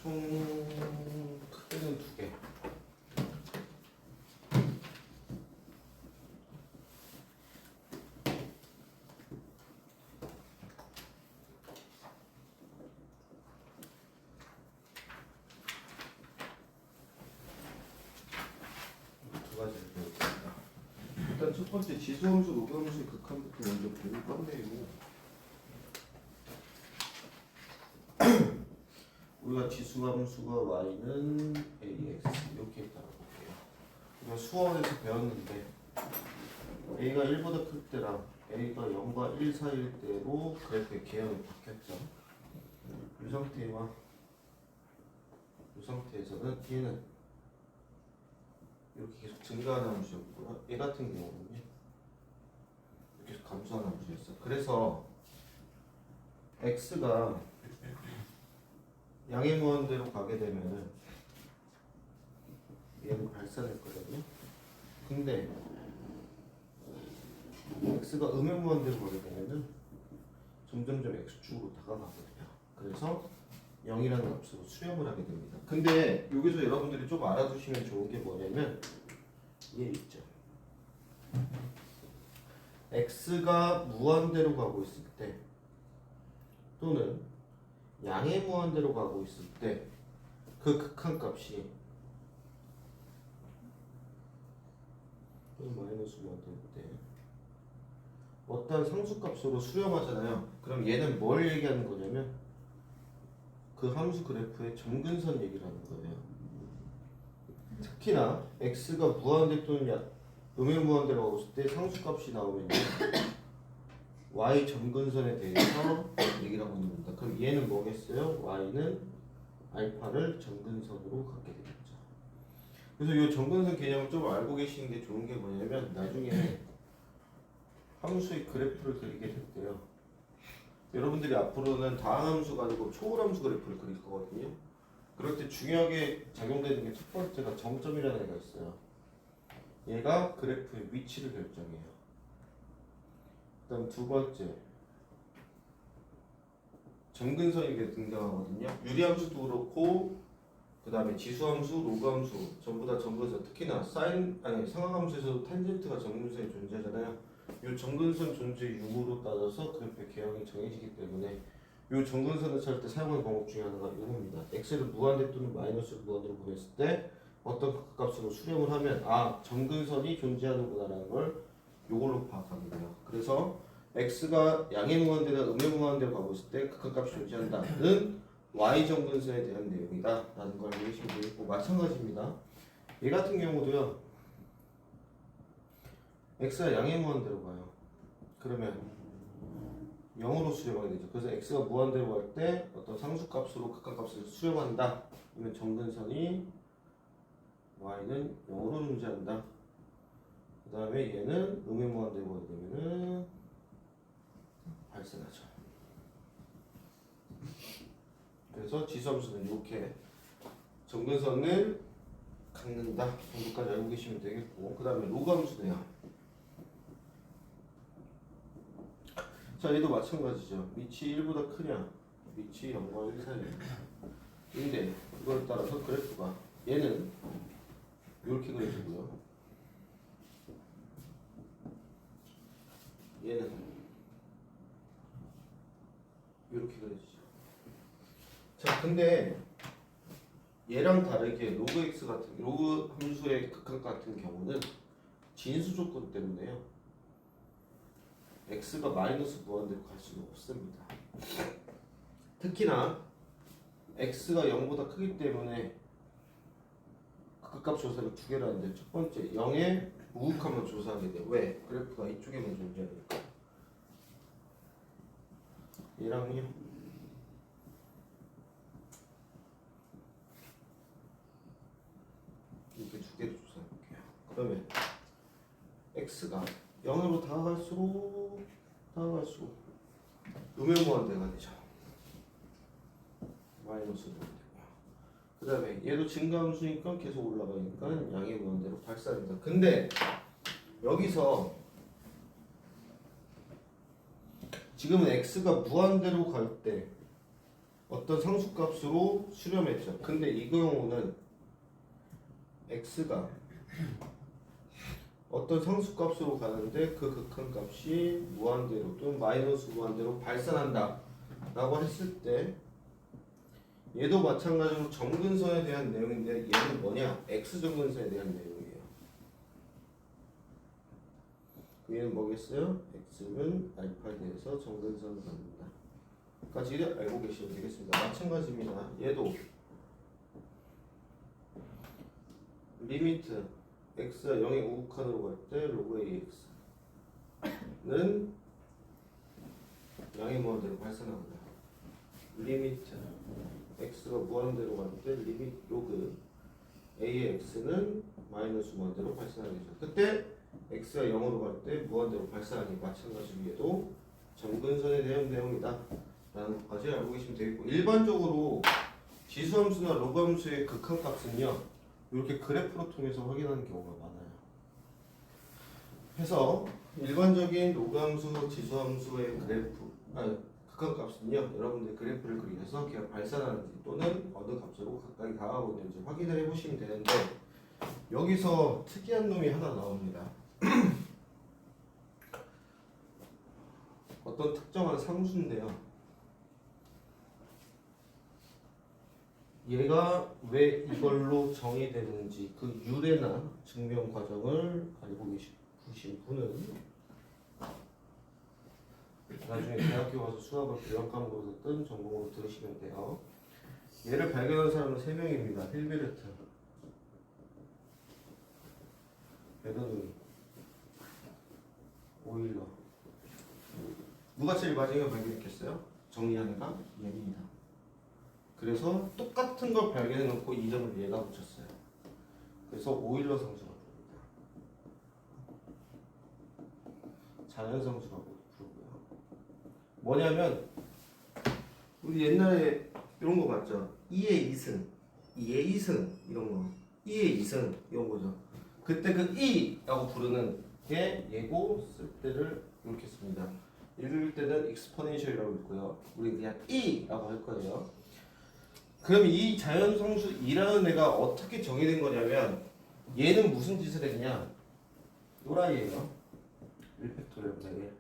총 크기는 2개. 두 가지를 배우겠습니다. 일단 첫 번째 지수함수, 로그함수의 극한부터 먼저 배울 건데요. 우리가 지수함수가 y는 ax 이렇게 따라볼게요. 우리가 수원에서 배웠는데 a가 1보다 클 때랑 a가 0과 1 사이일 때로 그래프의 개형이 바뀌었죠. 이 상태에서는 얘는 이렇게 계속 증가하는 함수였고요. 얘 같은 경우는요 이렇게 계속 감소하는 함수였어요. 그래서 x가 양의 무한대로 가게 되면은 얘는 발산할 거거든요. 근데 x가 음의 무한대로 가게 되면은 점점점 x축으로 다가가거든요. 그래서 0이라는 값으로 수렴을 하게 됩니다. 근데 여기서 여러분들이 좀 알아두시면 좋은 게 뭐냐면 얘 있죠. x가 무한대로 가고 있을 때 또는 양의 무한대로 가고 있을 때 그 극한값이 마이너스 무한대일 때 어떤 상수값으로 수렴하잖아요. 그럼 얘는 뭘 얘기하는 거냐면 그 함수 그래프의 점근선 얘기를 하는 거예요. 특히나 x가 무한대 또는 음의 무한대로 가고 있을 때 상수값이 나오면 y 점근선에 대해서 얘기를 하고 있는 겁니다. 그럼 얘는 뭐겠어요? y는 알파를 점근선으로 갖게 되겠죠. 그래서 이 점근선 개념을 좀 알고 계시는 게 좋은 게 뭐냐면 나중에 함수의 그래프를 그리게 될 때요. 여러분들이 앞으로는 다항함수 가지고 초월함수 그래프를 그릴 거거든요. 그럴 때 중요하게 작용되는 게 첫 번째가 정점이라는 애가 있어요. 얘가 그래프의 위치를 결정해요. 그다음 두 번째 점근선이 등장하거든요. 유리함수도 그렇고 그 다음에 지수함수, 로그함수 전부 다 점근선. 특히나 상하함수에서도 탄젠트가 점근선이 존재하잖아요. 이 점근선 존재 유무로 따져서 그래프의 개형이 정해지기 때문에 이 점근선을 찾을 때 사용하는 방법 중에 하나가 이겁니다. x를 무한대 또는 마이너스 무한대로 보냈을 때 어떤 극값으로 수렴을 하면 점근선이 존재하는구나라는 걸 이걸로 파악하게 돼요. 그래서 x가 양의 무한대나 음의 무한대로 가고 있을 때 극한값이 존재한다는 y 점근선에 대한 내용이다 라는 걸 알고 계시면 되겠고, 마찬가지입니다. 얘 같은 경우도요, x가 양의 무한대로 가요. 그러면 0으로 수렴하게 되죠. 그래서 x가 무한대로 갈 때 어떤 상수값으로 극한값을 수렴한다. 그러면 점근선이 y는 0으로 존재한다. 그 다음에 얘는 음의 무한대로 가게 되면은 발생하죠. 그래서 지수함수는 이렇게 점근선을 갖는다 정도까지 알고 계시면 되겠고, 그 다음에 로그함수네요. 자, 얘도 마찬가지죠. 밑이 1보다 크냐, 밑이 0과 1 사이냐. 근데 그걸 따라서 그래프가 얘는 이렇게 그려지고요. 얘는 이렇게 그려지죠. 자, 근데 얘랑 다르게 로그 함수의 극한 같은 경우는 진수 조건 때문에요. x가 마이너스 무한대로 갈 수는 없습니다. 특히나 x가 0보다 크기 때문에 극값 조사를 두 개를 하는데, 첫 번째 0의 우극함을 조사하게 돼요. 왜? 그래프가 이쪽에만 존재하니까. 얘랑요 이렇게 두 개를 조사해 볼게요. 그러면 x가 0으로 다가갈수록 음의 무한대가 되죠. 마이너스 무한대고요. 그 다음에 얘도 증가함수니까 계속 올라가니까 양의 무한대로 발산합니다. 근데 여기서 지금은 x가 무한대로 갈 때 어떤 상수값으로 수렴했죠. 근데 이 경우는 x가 어떤 상수값으로 가는데 그 극한값이 무한대로 또는 마이너스 무한대로 발산한다 라고 했을 때 얘도 마찬가지로 점근선에 대한 내용인데 얘는 뭐냐? x점근선에 대한 내용이에요. 얘는 뭐겠어요? x는 알파에 대해서 점근선을 갖는다 까지를 알고 계시면 되겠습니다. 마찬가지입니다. 얘도 리미트 x가 0의 우극한으로 갈 때 로그 ax는 0의 무한대로 발산합니다. 리미트 x가 무한대로 갈 때 리미트 로그 a의 x는 마이너스 무한대로 발산하겠죠. 그때 x가 0으로 갈 때 무한대로 발산하니 마찬가지로 얘도 점근선에 대한 내용이다 라는 것까지 알고 계시면 되겠고, 일반적으로 지수함수나 로그함수의 극한값은요 이렇게 그래프로 통해서 확인하는 경우가 많아요. 그래서 일반적인 로그함수, 지수함수의 극한값은요 여러분들 그래프를 그리면서 걔가 발산하는지 또는 어느 값으로 가까이 다가가고 있는지 확인을 해보시면 되는데, 여기서 특이한 놈이 하나 나옵니다. 어떤 특정한 상수인데요, 얘가 왜 이걸로 정의되는지 그 유래나 증명 과정을 알고 계신 분은 나중에 대학교 가서 수학을 교양 과목으로 듣든 전공으로 들으시면 돼요. 얘를 발견한 사람은 3명입니다. 힐베르트, 베르누이, 오일러. 누가 제일 마지막에 발견했겠어요? 정리하는 애가 얘입니다. 그래서 똑같은 걸 발견해놓고 이름을 얘가 붙였어요. 그래서 오일러 상수라고 부릅니다. 자연상수라고 부르고요. 뭐냐면 우리 옛날에 이런 거 봤죠? 2의 2승, 2의 2승 이런 거, 2의 2승 이런 거죠. 그때 그 2라고 부르는 게 얘고, 쓸 때를 이렇게 씁니다. 읽을 때는 exponential이라고 읽고요. 우리 그냥 2라고 할 거예요. 그럼 이 자연성수 2라는 애가 어떻게 정의된 거냐면, 얘는 무슨 짓을 했냐? 또라이예요. 1팩토리얼 분의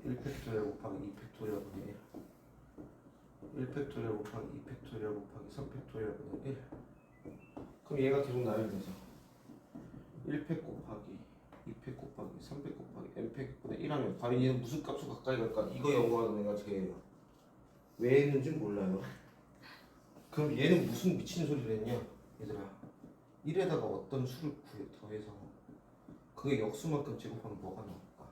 1 1팩토리얼 곱하기 2팩토리얼 분의 1 1팩토리얼 곱하기 2팩토리얼 곱하기 3팩토리얼 분의 1. 그럼 얘가 계속 나열되죠. 1팩 곱하기 2팩 곱하기 3팩 곱하기 n팩 분의 1하면 과연 얘는 무슨 값으로 가까이 갈까? 이거 연구하는 애가 쟤예요. 왜 했는지 몰라요. 그럼 얘는 무슨 미친 소리를 했냐? 얘들아, 1에다가 어떤 수를 더해서 그게 역수만큼 제곱하면 뭐가 나올까?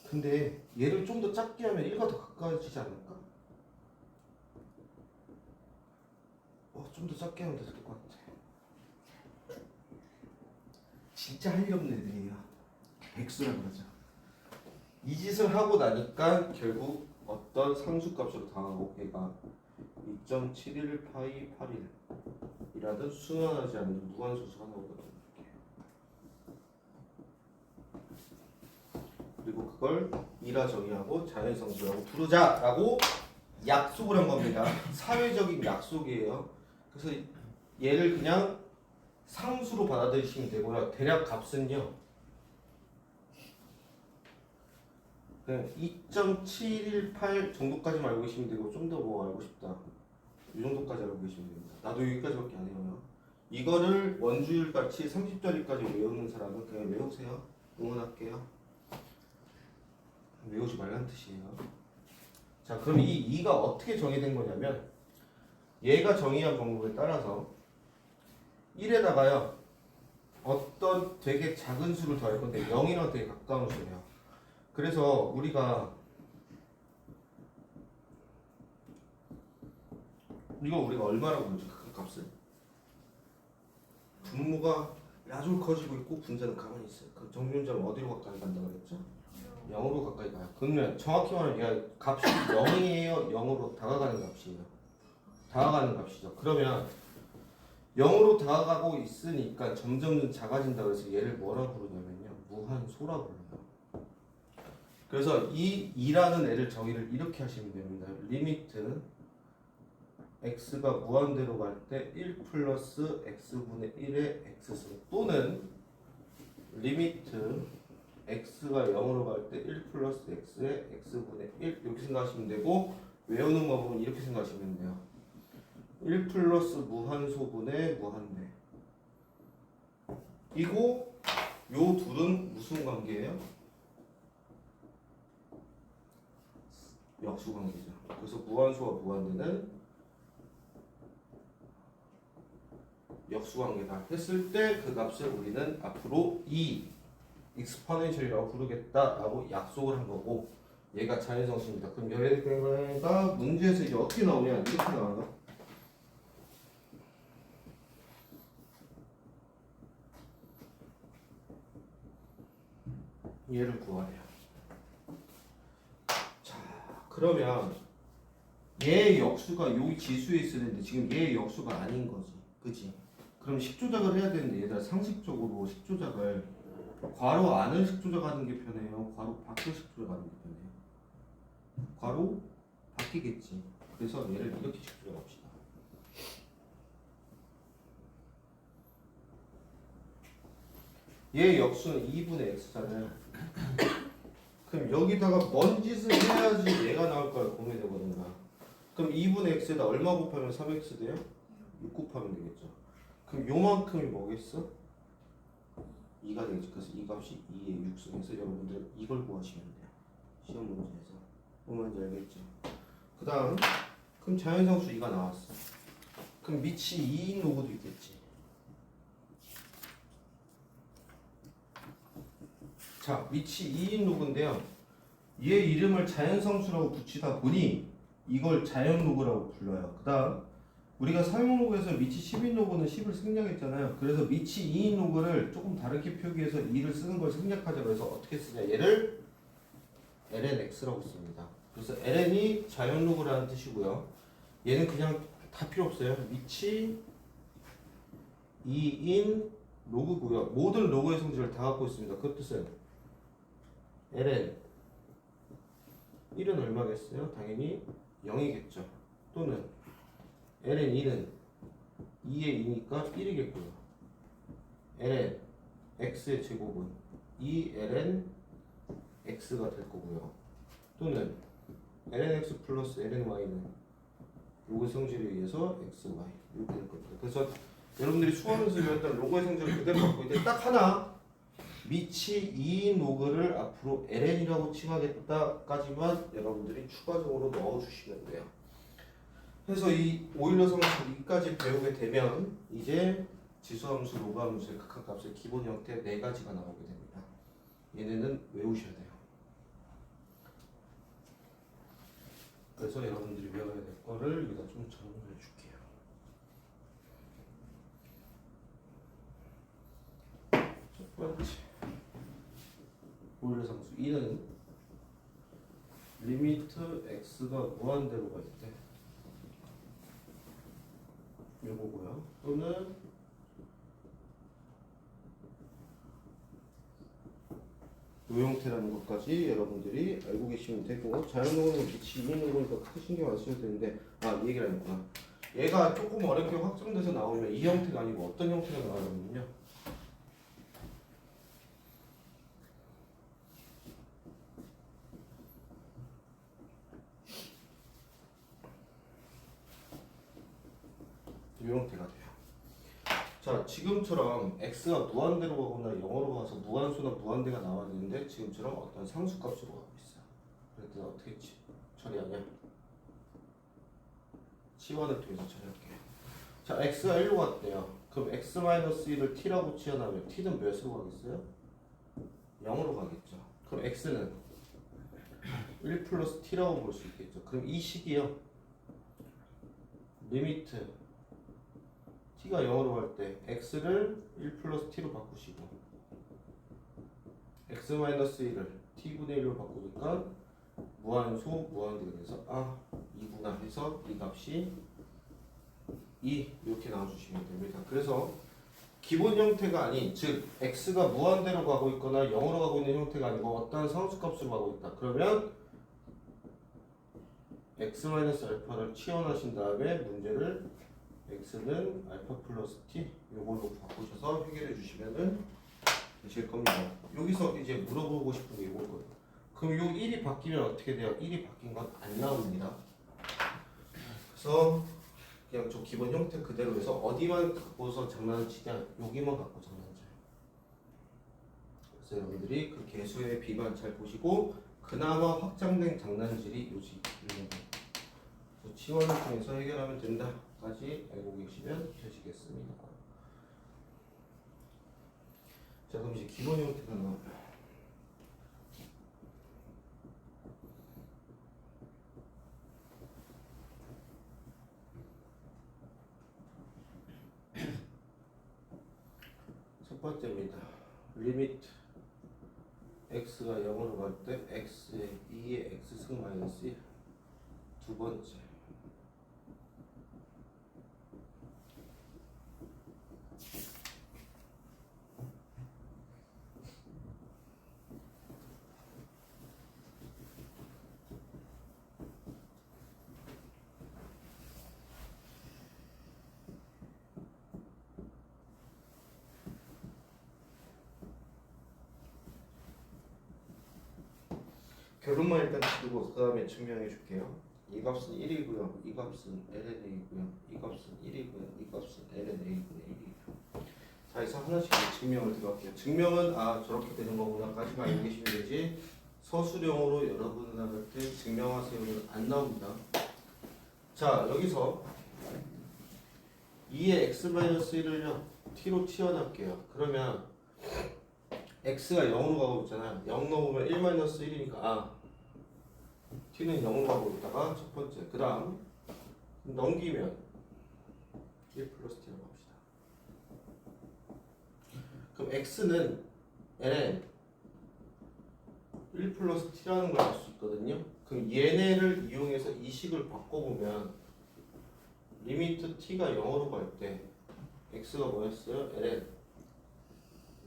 근데 얘를 좀 더 작게 하면 1과 더 가까워지지 않을까? 좀 더 작게 하면 될 것 같아. 진짜 할 일 없는 애들이에요. 백수라 그러죠. 이 짓을 하고 나니까 결국 어떤 상수값으로 당하고 얘가 2.71파이81이라든 순환하지 않는 무한소수가 나오거든요. 그리고 그걸 2라 정의하고 자연상수라고 부르자라고 약속을 한 겁니다. 사회적인 약속이에요. 그래서 얘를 그냥 상수로 받아들이시면 되고요. 대략 값은요 2.718 정도까지만 알고 계시면 되고, 좀 더 뭐 알고 싶다 이 정도까지 알고 계시면 됩니다. 나도 여기까지밖에 안 해요. 이거를 원주율 같이 30자리까지 외우는 사람은 그냥 외우세요. 응원할게요. 외우지 말란 뜻이에요. 자, 그럼 이 2가 어떻게 정의된 거냐면, 얘가 정의한 방법에 따라서 1에다가요 어떤 되게 작은 수를 더할 건데 0이랑 되게 가까운 수예요. 그래서 우리가 얼마라고 부르죠? 그 값을 분모가 아주 커지고 있고 분자는 가만히 있어요. 그 정비분자는 어디로 가까이 간다 그랬죠? 0으로 가까이 가요. 그러면 정확히 말하면 얘가 값이 0이에요? 0으로 다가가는 값이에요? 다가가는 값이죠. 그러면 0으로 다가가고 있으니까 점점 작아진다 그래서 얘를 뭐라 부르냐면요 무한소라 불러요. 그래서 이 2라는 애를 정의를 이렇게 하시면 됩니다. 리미트 x가 무한대로 갈 때 1 플러스 x분의 1의 x승 또는 리미트 x가 0으로 갈 때 1 플러스 x의 x분의 1 이렇게 생각하시면 되고 외우는 방법은 이렇게 생각하시면 돼요. 1 플러스 무한소분의 무한대 이고 요 둘은 무슨 관계예요? 역수관계죠. 그래서 무한소와 무한대는 역수관계다 했을 때 그 값을 우리는 앞으로 이 익스포넨셜이라고 부르겠다라고 약속을 한 거고 얘가 자연성수입니다. 그럼 얘가 문제에서 이제 어떻게 나오냐 이렇게 나와요. 얘를 구하래요. 자 그러면 얘의 역수가 여기 지수에 있어야 되는데 지금 얘의 역수가 아닌 거지. 그지? 그럼 식조작을 해야 되는데 얘들아 상식적으로 식조작을 괄호 안을 식조작하는 게 편해요? 괄호 밖을 식조작하는 게 편해요? 괄호 바뀌겠지. 그래서 얘를 이렇게 식조작합시다. 얘 역수는 2분의 x잖아요. 그럼 여기다가 뭔 짓을 해야지 얘가 나올까 고민이 되거든요. 그럼 2분의 x에다 얼마 곱하면 3x 돼요? 6 곱하면 되겠죠. 그럼 요만큼이 뭐겠어? 2가 되겠죠. 그래서 이 값이 2의 6승에서 여러분들 이걸 구하시면 돼요. 시험 문제에서. 뭔지 알겠죠? 그 다음 그럼 자연상수 2가 나왔어. 그럼 밑이 2인 로그도 있겠지. 자, 밑이 2인 로그인데요. 얘 이름을 자연상수라고 붙이다 보니 이걸 자연로그라고 불러요. 그 다음 우리가 사용로그에서 밑이 10인 로그는 10을 생략했잖아요. 그래서 밑이 2인 로그를 조금 다르게 표기해서 2를 쓰는 걸 생략하자고 해서 어떻게 쓰냐. 얘를 lnx라고 씁니다. 그래서 ln이 자연로그라는 뜻이고요. 얘는 그냥 다 필요 없어요. 밑이 2인 로그고요. 모든 로그의 성질을 다 갖고 있습니다. 그 뜻은 ln 1은 얼마겠어요? 당연히 0이겠죠. 또는 ln 2는 2의 2니까 1이겠고요. ln x의 제곱은 2ln x가 될 거고요. 또는 ln x 플러스 ln y는 로그의 성질에 의해서 x, y 이렇게 될 겁니다. 그래서 여러분들이 수학에서 배웠던 로그의 성질을 그대로 갖고 있는데 딱 하나 밑이 2인 로그를 앞으로 ln이라고 칭하겠다까지만 여러분들이 추가적으로 넣어주시면 돼요. 그래서 이 오일러 상수 2까지 배우게 되면 이제 지수함수, 로그함수의 극한값의 기본 형태 4가지가 나오게 됩니다. 얘네는 외우셔야 돼요. 그래서 여러분들이 외워야 될 거를 여기다 좀 정리해 줄게요. 첫 번째 오일러 상수 2는 리미트 x가 무한대로 갈 때 요거고요. 또는 요 형태라는 것까지 여러분들이 알고 계시면 되고 자연로그는 밑이 2인 거니까 크게 신경 안 쓰셔도 되는데 이 얘기를 안 했구나. 얘가 조금 어렵게 확정돼서 나오면 이 형태가 아니고 어떤 형태가 나오냐면요. 이 형태가 돼요. 자, 지금처럼 x가 무한대로 가거나 0으로 가서 무한수나 무한대가 나와야 되는데 지금처럼 어떤 상수값으로 가고 있어요. 그래서 어떻게 처리하냐? 치환을 통해서 처리할게요. 자, x가 1로 갔대요. 그럼 x-1을 t라고 치환하면 t는 몇으로 가겠어요? 0으로 가겠죠. 그럼 x는 1 플러스 t라고 볼 수 있겠죠. 그럼 이 식이요. 리미트 t가 0으로 갈 때 x를 1 플러스 t로 바꾸시고 x-1을 t분의 1로 바꾸니까 무한소 무한대가 돼서 2구나 해서 이 값이 2 이렇게 나와주시면 됩니다. 그래서 기본 형태가 아닌, 즉 x가 무한대로 가고 있거나 0으로 가고 있는 형태가 아니고 어떤 상수값으로 가고 있다. 그러면 x-알파를 치환하신 다음에 문제를 x는 알파 플러스 t 요걸로 바꾸셔서 해결해 주시면은 되실 겁니다. 여기서 이제 물어보고 싶은 게 이걸 거예요. 그럼 요 1이 바뀌면 어떻게 돼요? 1이 바뀐 건 안 나옵니다. 그래서 그냥 저 기본 형태 그대로 해서 어디만 갖고서 장난을 치냐? 여기만 갖고 장난을 쳐요. 그래서 여러분들이 그 개수의 비만 잘 보시고 그나마 확장된 장난질이 요지 있는 거예요. 치환을 통해서 해결하면 된다까지 알고 계시면 되시겠습니다. 자, 그럼 이제 기본 형태가 나와요. 첫 번째입니다. 리미트 x가 0으로 갈 때 x의 2의 x승 마이너스 1. 두 번째 결론만 일단 치고 그 다음에 증명해 줄게요. 이 값은 1이고요. 이 값은 ln이고요. 이 값은 1이고요. 이 값은 lna분의 1이고요. 자, 그래서 하나씩 증명을 들어갈게요. 증명은 저렇게 되는 거구나까지만 알고 계시면 되지 서술형으로 여러분은 할 때 증명하세요는 안 나옵니다. 자, 여기서 2의 x-1을요 t로 치환할게요. 그러면 x가 0으로 가고 있잖아. 0 넣으면 1-1이니까 t는 0으로 가고 있다가 첫 번째 그 다음 넘기면 1 플러스 t라고 합시다. 그럼 x는 ln 1 플러스 t라는 걸 알 수 있거든요. 그럼 얘네를 이용해서 이 식을 바꿔보면 리미트 t가 0으로 갈 때 x가 뭐였어요? ln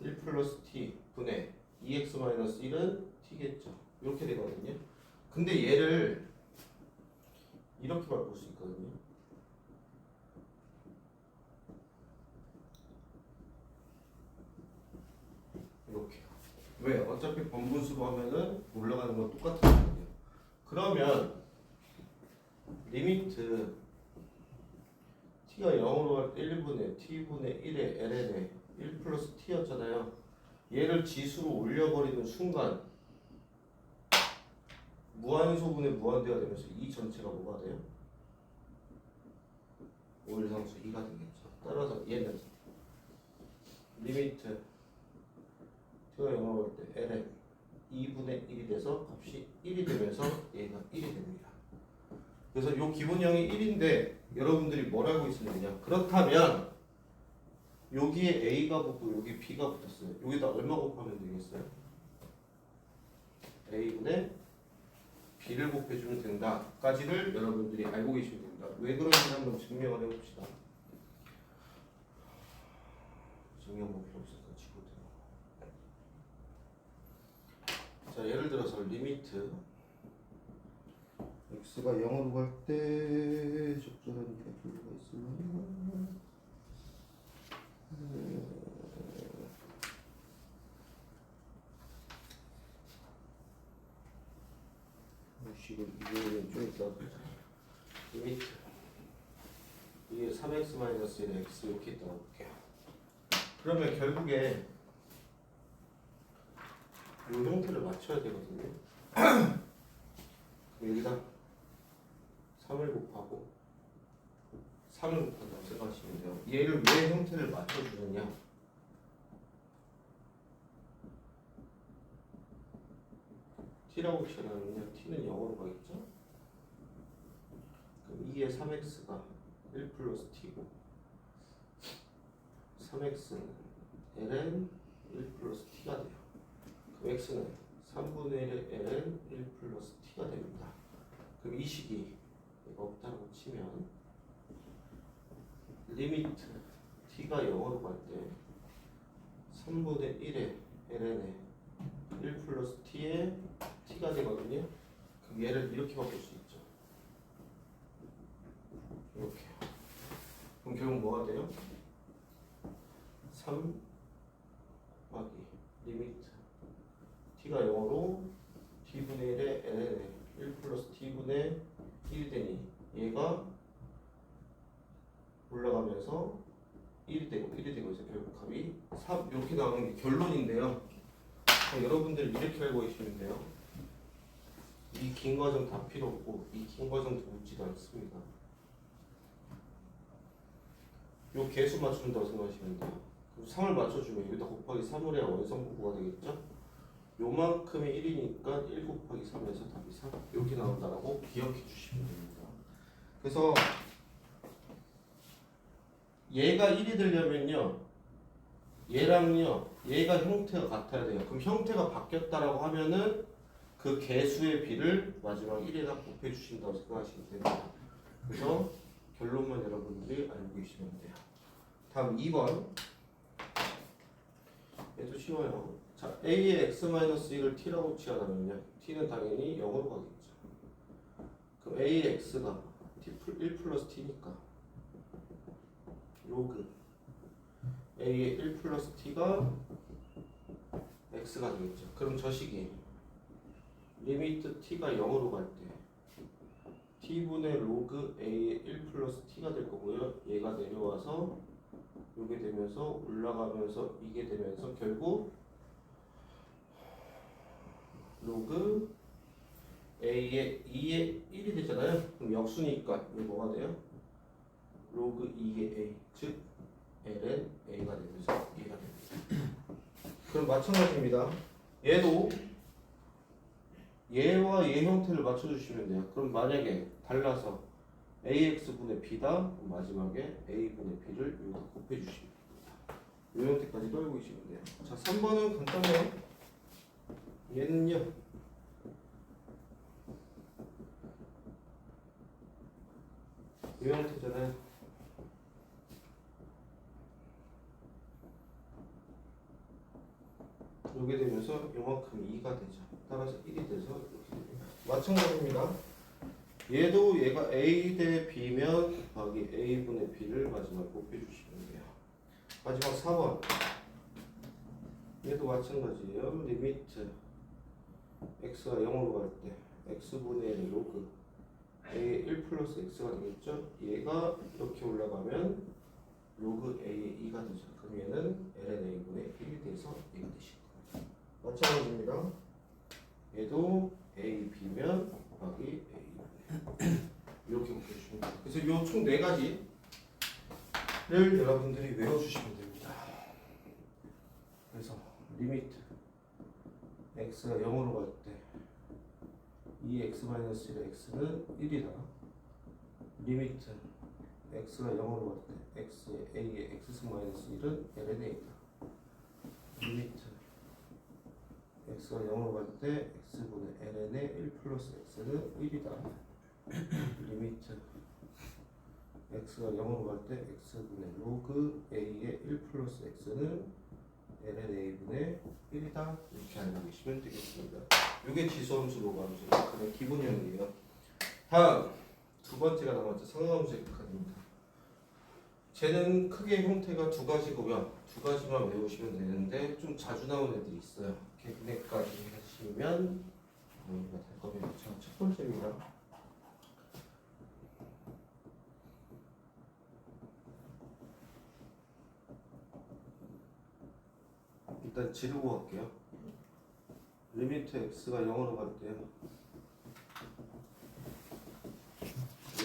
1 플러스 t 분의 2x 마이너스 1은 t겠죠. 이렇게 되거든요. 근데 얘를 이렇게 바꿀 수 있거든요. 이렇게요. 왜? 어차피 번분수로 하면은 올라가는 건 똑같거든요. 그러면 리미트 t가 0으로 갈 때 1분의 t분의 1의 ln에 1 플러스 t였잖아요. 얘를 지수로 올려버리는 순간 무한소분의 무한대가 되면서 이 전체가 뭐가 돼요? 오일상수 2가 되겠죠. 따라서 얘는 리미트 t가 0으로 갈 때 ln 2분의 1이 돼서 값이 1이 되면서 얘가 1이 됩니다. 그래서 이 기본형이 1인데 여러분들이 뭘 알고 있으면 되냐? 그렇다면 여기에 A가 붙고 여기 B가 붙었어요. 여기다 얼마 곱하면 되겠어요? A분의 B를 곱해주면 된다까지를 여러분들이 알고 계시면 됩니다. 왜 그런지 한번 증명을 해봅시다. 증명 목표 없어서 치고 들어. 자, 예를 들어서 리미트 x가 0으로 갈 때 적절한 값표가 있으면 식을 이용하면 좀 이따 보자. 리미트 이게 3x-1 x 이렇게 있다고 볼게요. 그러면 결국에 이 형태를 맞춰야 되거든요. 여기다 3을 곱하고 3을 곱한다고 생각하시면 돼요. 얘를 왜 형태를 맞춰주느냐? t라고 치환하면요 t는 0으로 가겠죠? 그럼 2의 3x가 1 플러스 t고 3x는 ln 1 플러스 t가 돼요. 그럼 x는 3분의 1의 ln 1 플러스 t가 됩니다. 그럼 이 식이 없다고 치면 리미트 t가 0으로 갈 때 3분의 1에 ln에 1 플러스 t에 t가 되거든요. 그럼 얘를 이렇게 바꿀 수 있죠. 이렇게. 그럼 결국 뭐가 돼요? 3 곱하기 리미트 t가 0으로 t분의 1에 ln에 1 플러스 t분의 1이 되니 얘가 올라가면서 1이 되고 1이 되고 이제 결국 값이 3 이렇게 나오는 게 결론인데요. 여러분들 이렇게 알고 계시면 돼요. 이 긴 과정 다 필요 없고 이 긴 과정도 묻지도 않습니다. 요 개수 맞춘다고 생각하시면 돼요. 그럼 3을 맞춰주면 여기다 곱하기 3을 해야 원성분모가 되겠죠? 요만큼이 1이니까 1 곱하기 3에서 답이 3 이렇게 나온다라고 기억해 주시면 됩니다. 그래서 얘가 1이 되려면요 얘랑요 얘가 형태가 같아야 돼요. 그럼 형태가 바뀌었다라고 하면은 그 개수의 비를 마지막 1에다 곱해 주신다고 생각하시면 됩니다. 그래서 결론만 여러분들이 알고 계시면 돼요. 다음 2번. 얘도 쉬워요. 자, a의 x-1을 t라고 취하다면요 t는 당연히 0으로 가겠죠. 그럼 a의 x가 1 플러스 t니까 로그 a의 1 플러스 t가 x가 되겠죠. 그럼 저 식이 리미트 t가 0으로 갈 때 t분의 로그 a의 1 플러스 t가 될 거고요. 얘가 내려와서 이게 되면서 올라가면서 이게 되면서 결국 로그 a의 2의 1이 되잖아요. 그럼 역수니까 이게 뭐가 돼요? 로그 2의 a 즉 ln a가 되면서 얘가 됩니다. 그럼 마찬가지입니다. 얘도 얘와 얘 형태를 맞춰주시면 돼요. 그럼 만약에 달라서 ax분의 b다 그럼 마지막에 a분의 b를 여기다 곱해주시면 됩니다. 이 형태까지 알고 계시면 돼요. 자 3번은 간단해요. 얘는요 이 형태잖아요. 이게 되면서 요만큼 2가 되죠. 따라서 1이 돼서 이렇게 됩니다. 마찬가지입니다. 얘도 얘가 a 대 b면 곱하기 a분의 b를 마지막에 곱해주시면 돼요. 마지막 4번. 얘도 마찬가지예요. 리미트 x가 0으로 갈 때 x분의 1 로그 a의 1 플러스 x가 되겠죠. 얘가 이렇게 올라가면 로그 a의 2가 되죠. 그럼 얘는 ln a분의 1이 돼서 얘가 되실 겁니다. 마찬가지입니다. 얘도 a, b면 곱하기 a 이렇게 곱해주시면 돼요. 그래서 이 총 4가지를 여러분들이 외워주시면 됩니다. 그래서 리미트 x가 0으로 갈 때 2x-1의 x는 1이다. 리미트 x가 0으로 갈 때 x의 a의 x-1은 ln a다. 리미트 x가 0으로 갈 때 x분의 ln의 1 플러스 x는 1이다. 리미트 x가 0으로 갈 때 x분의 로그 a의 1 플러스 x는 ln a분의 1이다. 이렇게 알고 계시면 되겠습니다. 이게 지수함수 로그함수 그냥 기본형이에요. 다음 두 번째가 남았죠. 상하함수의 극한입니다. 쟤는 크게 형태가 2가지고요. 2가지만 외우시면 되는데 좀 자주 나오는 애들이 있어요. 걔네까지 하시면 될 겁니다. 자, 첫 번째입니다. 일단 지르고 갈게요. 리미트 x가 0으로 갈 때요.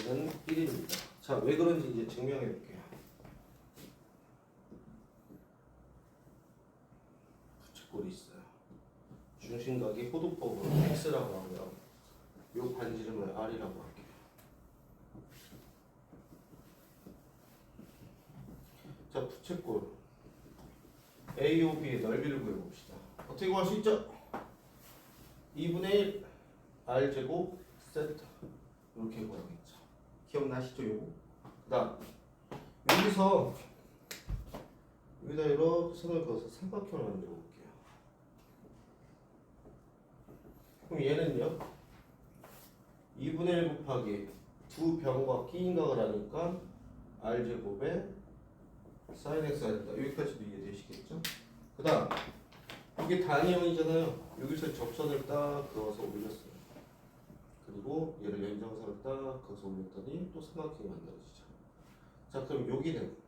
얘는 1입니다. 자, 왜 그런지 이제 증명해 볼게요. 부채꼴이 있어요. 중심각이 호도법으로 x라고 하고요. 요 반지름을 r이라고 할게요. 자, 부채꼴 AOB의 넓이를 구해봅시다. 어떻게 구할 수 있죠? 2분의 1 r제곱 세타 이렇게 구하겠죠. 기억나시죠? 요거? 그 다음 여기다 이렇게 선을 그어서 삼각형을 만들어 볼게요. 그럼 얘는요 2분의 1 곱하기 두 변과 끼인각을 하니까 r제곱에 sin x가 된다. 여기까지도 이해되시겠죠? 그 다음 이게 단위형이잖아요. 여기서 접선을 딱 그어서 올렸어요. 그리고 얘를 연장선을 딱 그어서 올렸더니 또 삼각형이 만들어지죠. 자 그럼 여기는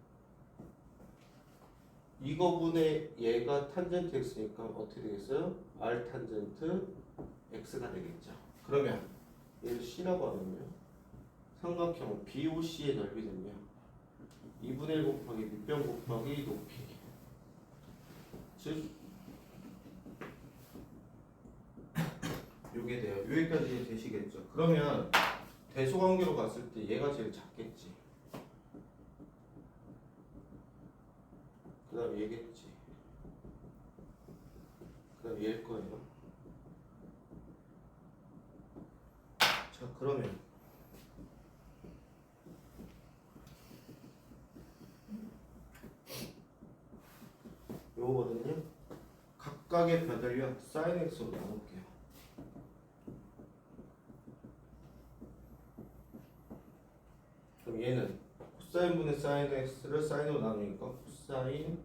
이거분의 얘가 탄젠트 x니까 어떻게 되겠어요? r 탄젠트 x가 되겠죠. 그러면 얘를 c라고 하면요 삼각형 BOC의 넓이는요 2분의 1 곱하기 밑변 곱하기 높이, 즉 요게 돼요. 여기까지 되시겠죠. 그러면 대소관계로 봤을 때 얘가 제일 작겠지. 그 다음 얘겠지. 그 다음 얘일 거예요. 자 그러면 요거거든요. 각각의 변을요 sin x로 나눌게요. 그럼 얘는 코사인 분의 sin x를 sin으로 나누니까 코사인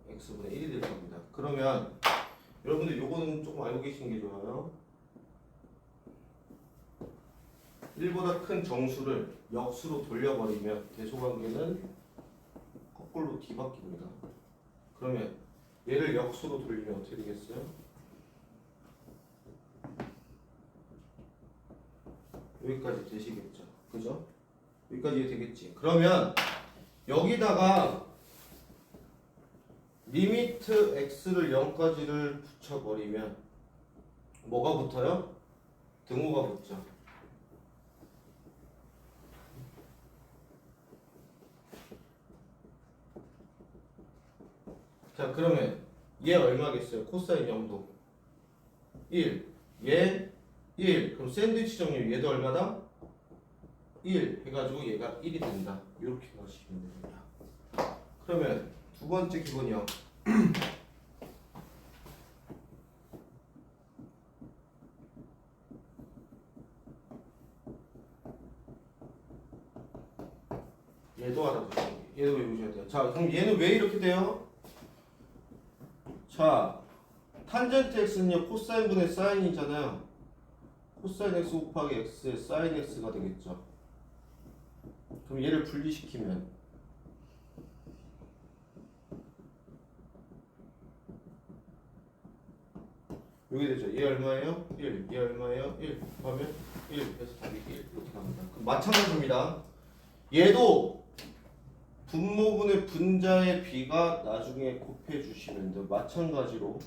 x분의 1이 될 겁니다. 그러면 여러분들 요거는 조금 알고 계시는 게 좋아요. 1보다 큰 정수를 역수로 돌려버리면 대소관계는 거꾸로 뒤바뀝니다. 그러면 얘를 역수로 돌리면 어떻게 되겠어요? 여기까지 되시겠죠? 그죠? 여기까지 되겠지. 그러면 여기다가 리미트 x를 0까지를 붙여버리면 뭐가 붙어요? 등호가 붙죠. 자 그러면 얘 얼마겠어요? 코사인 0도 1, 얘 1. 그럼 샌드위치 정렬 얘도 얼마다? 1 해가지고 얘가 1이 된다. 이렇게 가시면 됩니다. 그러면 두 번째 기본형 얘도 알아두시면 돼요. 얘도 외우셔야 돼요. 자 그럼 얘는 왜 이렇게 돼요? 자 탄젠트 x는요 코사인 분의 사인이잖아요. 코사인 x 곱하기 x의 사인 x가 되겠죠. 그럼 얘를 분리시키면 여기 되죠. 얘 얼마예요? 1. 얘 얼마예요? 1 곱하면 1 해서 답이 1 이렇게 나옵니다. 그럼 마찬가지입니다. 얘도 분모분의 분자의 비가 나중에 곱해 주시면 돼요. 마찬가지로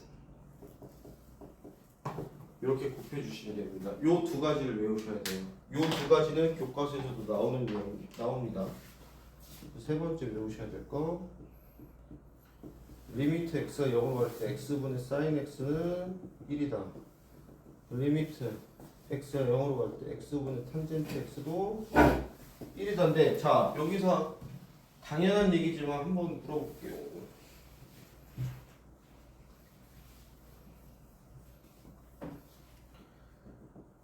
이렇게 곱해 주시면 됩니다. 요 두 가지를 외우셔야 돼요. 요 두 가지는 교과서에서도 나오는 내용 나옵니다. 세 번째 외우셔야 될 거. 리미트 x가 0으로 갈 때 x분의 sin x는 1이다. 리미트 x가 0으로 갈 때 x분의 탄젠트 x도 1이던데 자 여기서 당연한 얘기지만 한번 물어볼게요.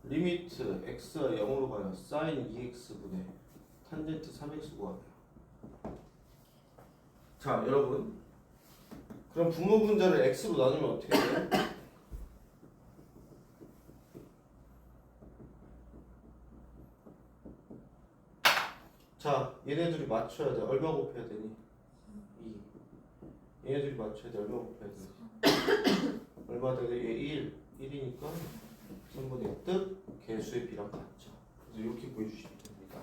리미트 x가 0으로 가요. sin 2x분의 탄젠트 3x 구하래요. 자 여러분 그럼 분모 분자를 x로 나누면 어떻게 돼요? 자 얘네들이 맞춰야 돼. 얼마 곱해야 되니? 2. 얘네들이 맞춰야 돼. 얼마 곱해야 돼? 얼마 되게 얘 1. 1이니까 3분의 뜻 개수의 비랑 같죠. 그래서 이렇게 보여주시면 됩니다.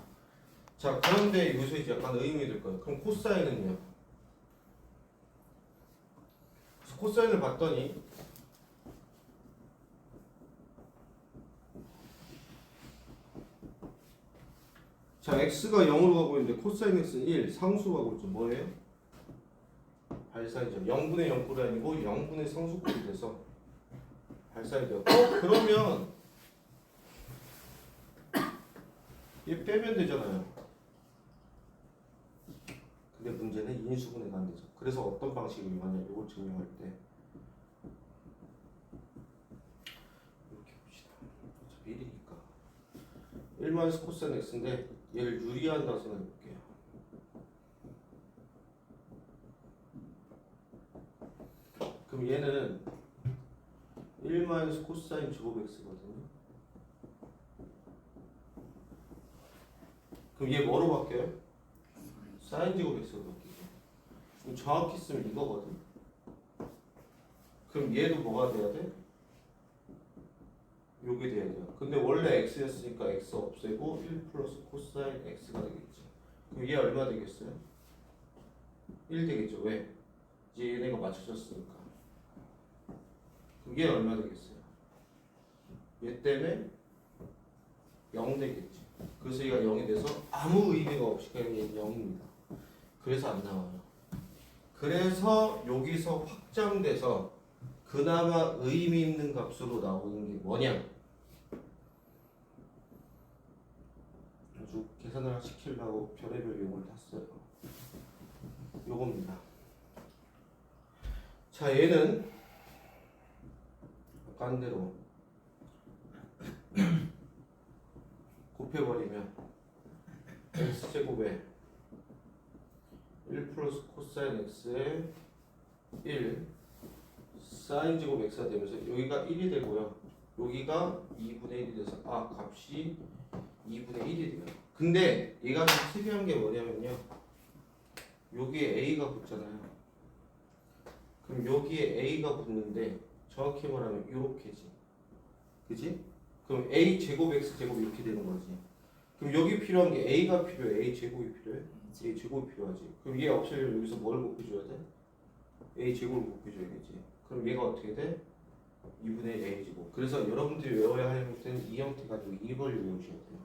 자 그런데 여기서 이제 약간 의문이 들 거예요. 그럼 코사인은요? 코사인을 봤더니 자 x가 0으로 가고 있는데 코사인 x는 1 상수로 가고 있죠. 뭐예요? 발산이죠. 0분의 0꼴이 아니고 0분의 상수꼴이 돼서 발산이 돼요. 그러면 얘 빼면 되잖아요. 근데 문제는 인수분해가 안 되죠. 그래서 어떤 방식을 이용하냐, 이걸 증명할 때 이렇게 봅시다. 어차피 1이니까 1 코사인 x인데 얘를 유리한다고 생각해 볼게요. 그럼 얘는 1 코사인 제곱 x거든요. 그럼 얘 뭐로 바뀌어요? 사인 제곱 x로 바뀌죠. 그럼 정확히 쓰면 이거거든. 그럼 얘도 뭐가 돼야 돼? 요게 돼야 돼요. 근데 원래 x였으니까 x 없애고 1 플러스 코사인 x가 되겠지. 그럼 얘 얼마 되겠어요? 1 되겠죠. 왜? 이제 얘네가 맞춰졌으니까. 그럼 얘 얼마 되겠어요? 얘 때문에 0 되겠지. 그래서 얘가 0이 돼서 아무 의미가 없이 그냥 얘는 0입니다. 그래서 안 나와요. 그래서 여기서 확장돼서 그나마 의미 있는 값으로 나오는 게 뭐냐? 아주 계산을 시키려고 별의별 용어를 다 써요. 요겁니다. 자, 얘는 아까 한 대로 곱해버리면 x제곱에 1 플러스 코사인 x에 1 사인 제곱 x가 되면서 여기가 1이 되고요. 여기가 2분의 1이 돼서 값이 2분의 1이 돼요. 근데 얘가 좀 특이한 게 뭐냐면요. 여기에 a가 붙잖아요. 그럼 여기에 a가 붙는데 정확히 말하면 이렇게지. 그지? 그럼 a 제곱 x 제곱 이렇게 되는 거지. 그럼 여기 필요한 게 a가 필요해? a 제곱이 필요해? a 제곱이 필요하지. 그럼 얘 없애려면 여기서 뭘 곱해줘야 돼? a 제곱을 곱해줘야겠지. 그럼 얘가 어떻게 돼? 2분의 1 a 제곱. 그래서 여러분들이 외워야 할 형태는 이 형태 가지고 이걸 외우셔야 돼요.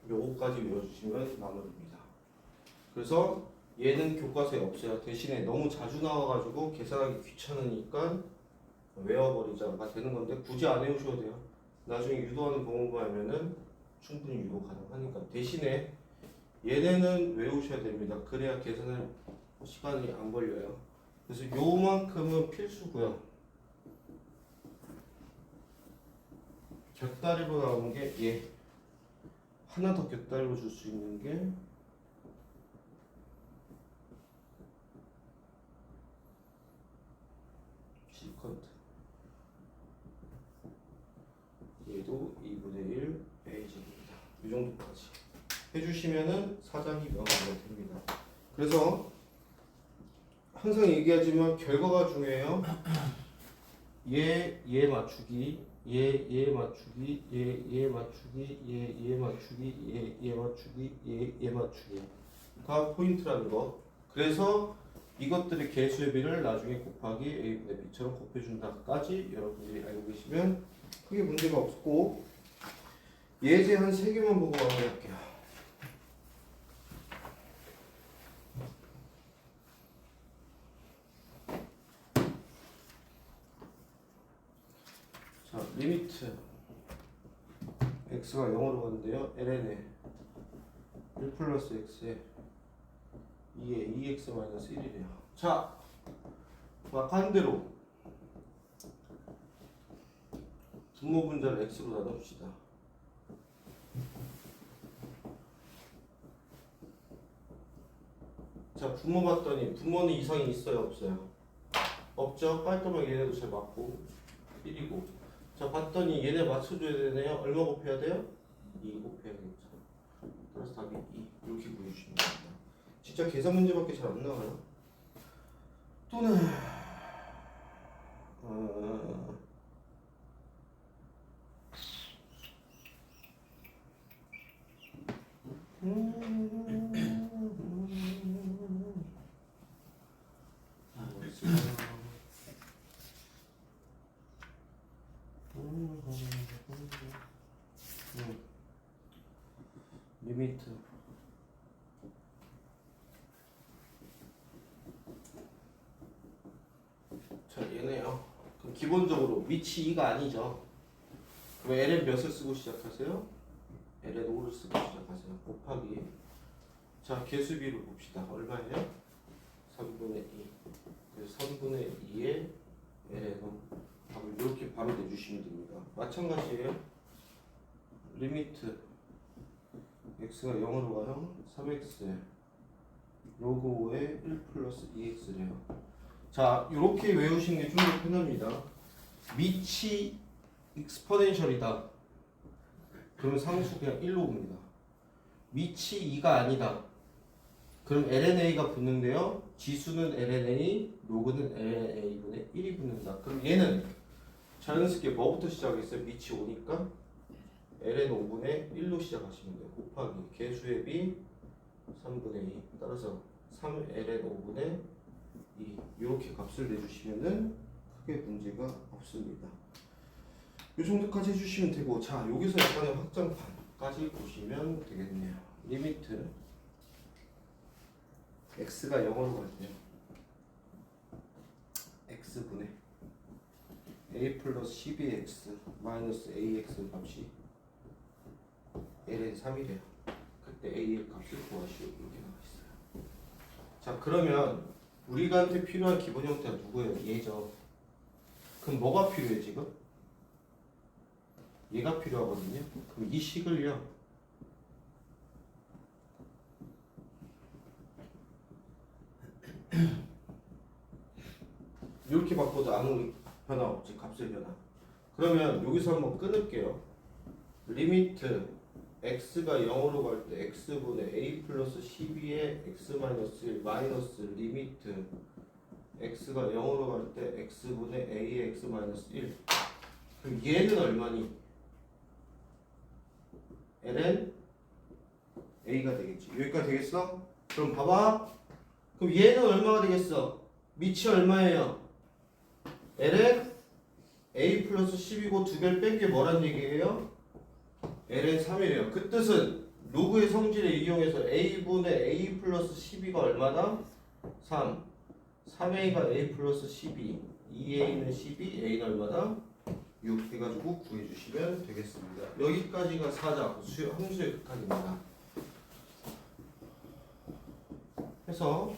요거까지 외워주시면 마무리입니다. 그래서 얘는 교과서에 없어요. 대신에 너무 자주 나와가지고 계산하기 귀찮으니까 외워버리자가 되는 건데 굳이 안 외우셔도 돼요. 나중에 유도하는 방법만 하면은 충분히 유도 가능하니까. 대신에 얘네는 외우셔야 됩니다. 그래야 계산할 시간이 안 걸려요. 그래서 요만큼은 필수고요. 곁다리로 나오는 게 얘. 하나 더 곁다리로 줄 수 있는 게 시컨트. 얘도 2분의 1 a제곱입니다. 이 정도까지 해주시면은 사장이 명확하게 됩니다. 그래서 항상 얘기하지만 결과가 중요해요. 얘 맞추기, 얘 맞추기, 얘 맞추기, 얘 맞추기, 얘 맞추기, 얘 맞추기가 포인트라는 거. 그래서 이것들의 개수의 비를 나중에 곱하기 a분의 b처럼 곱해준다까지 여러분들이 알고 계시면 크게 문제가 없고, 예제 한 3개만 보고 마무리할게요. 자, 리미트 x가 0으로 가는데요. ln에 1 플러스 x에 2에 2x 마이너스 1이래요. 자, 반대로 분모 분자를 x로 나눠봅시다. 자, 분모 봤더니 분모는 이상이 있어요, 없어요? 없죠? 깔끔하게 얘네도 잘 맞고 1이고. 자, 봤더니 얘네 맞춰줘야 되네요. 얼마 곱해야 돼요? 2 곱해야겠죠. 그래서 답이 2 이렇게 보여주시면 됩니다. 진짜 계산 문제밖에 잘 안 나와요. 또는 리미트 자, 얘네요. 그럼 기본적으로 밑이 2가 아니죠. 그럼 ln 몇을 쓰고 시작하세요? ln 5를 쓰고 시작하세요. 곱하기 자 개수비를 봅시다. 얼마예요? 3분의 2. 그래서 3분의 2에 ln 5 답을 이렇게 바로 내주시면 됩니다. 마찬가지예요. 리미트 x가 0으로 가요. 3x 로그 5에 1 플러스 2x래요. 자 이렇게 외우시는 게 좀 더 편합니다. 밑이 익스포넨셜이다. 그러면 상수 그냥 1로 옵니다. 밑이 2가 아니다. 그럼 lnA가 붙는데요. 지수는 lnA, 로그는 lnA분의 1이 붙는다. 그럼 얘는 자연스럽게 뭐부터 시작했어요? 밑이 5니까 ln 5분의 1로 시작하시면 돼요. 곱하기 개수의 비 3분의 2 따라서 3ln 5분의 2 이렇게 값을 내주시면은 크게 문제가 없습니다. 이 정도까지 해주시면 되고 자 여기서 약간의 확장판까지 보시면 되겠네요. 리미트 x가 0으로 갈 때요. x분의 a 플러스 12x 마이너스 ax 값이 ln 3이래요. 그때 a의 값을 구하시오. 이렇게 나와 있어요. 자 그러면 우리한테 필요한 기본 형태가 누구예요? 얘죠. 그럼 뭐가 필요해 지금? 얘가 필요하거든요. 그럼 이 식을요. 이렇게 바꿔도 아무 변화 없지. 값의 변화. 그러면 여기서 한번 끊을게요. 리미트 x가 0으로 갈 때 x분의 a 플러스 12에 x 마이너스 1 마이너스 리미트 x가 0으로 갈 때 x분의 a의 x 마이너스 1 그럼 얘는 얼마니? ln a가 되겠지. 여기까지 되겠어? 그럼 봐봐. 그럼 얘는 얼마가 되겠어? 밑이 얼마예요? ln a 플러스 10이고 두 배를 뺀 게 뭐란 얘기예요? ln 3이래요. 그 뜻은 로그의 성질을 이용해서 a분의 a 플러스 12가 얼마다? 3 3a가 a 플러스 12 2a는 12 a는 얼마다? 6 해가지고 구해주시면 되겠습니다. 여기까지가 사자 함수의 극한입니다. 해서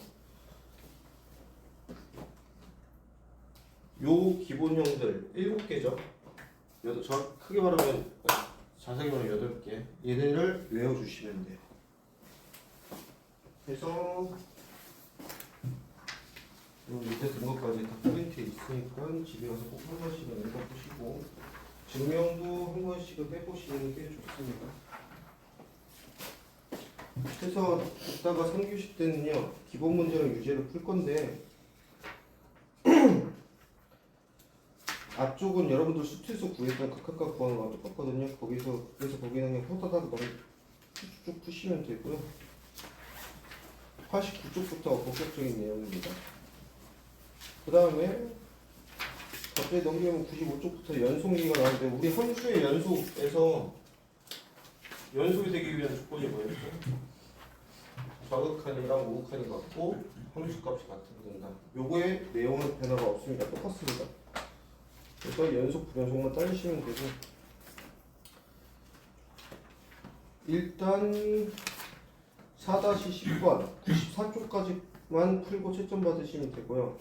요 기본형들 7개죠. 저 크게 말하면 자세히 말하면 8개. 얘네를 외워주시면 돼요. 그래서 밑에 든 것까지 다 프린트에 있으니까 집에 가서 꼭 한 번씩은 읽어보시고 증명도 한 번씩은 해보시는 게 좋습니다. 그래서 이따가 3교시 때는요 기본 문제랑 유제를 풀 건데 앞쪽은 여러분들 수트에서 구했던 각각각 구하는 거랑 똑같거든요. 그래서 거기는 그냥 호다닥 너무 쭉 푸시면 되고요. 89쪽부터 본격적인 내용입니다. 그 다음에 갑자기 넘기면 95쪽부터 연속 얘기가 나오는데 우리 함수의 연속에서 연속이 되기 위한 조건이 뭐였죠? 좌극한이랑 우극한이 같고 함수값이 같은 된다. 요거의 내용은 변화가 없습니다. 똑같습니다. 그래서 연속 불연속만 따지시면 되고 일단 4-10번 94쪽까지만 풀고 채점 받으시면 되고요.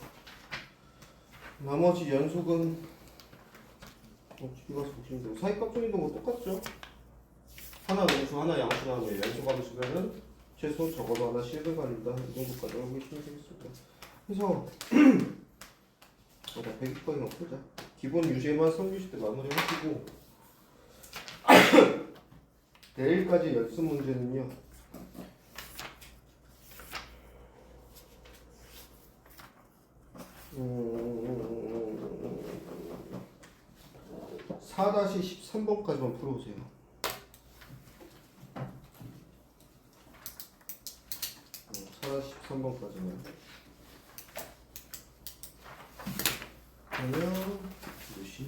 나머지 연속은 집에 가서 보시면 되고 사이값 정리도 뭐 똑같죠? 하나 음수 하나 양수 나오면 연속 함수면은 최소 적어도 하나 실근간입니다. 이 정도까지 알고 계시면 되겠습니다. 그래서 일단 100일까지만 풀자. 기본 유제만 3교시 때 마무리 하시고 내일까지 연습 문제는요 4-13번까지만 풀어보세요. 4-13번까지만 그러면 몇 시?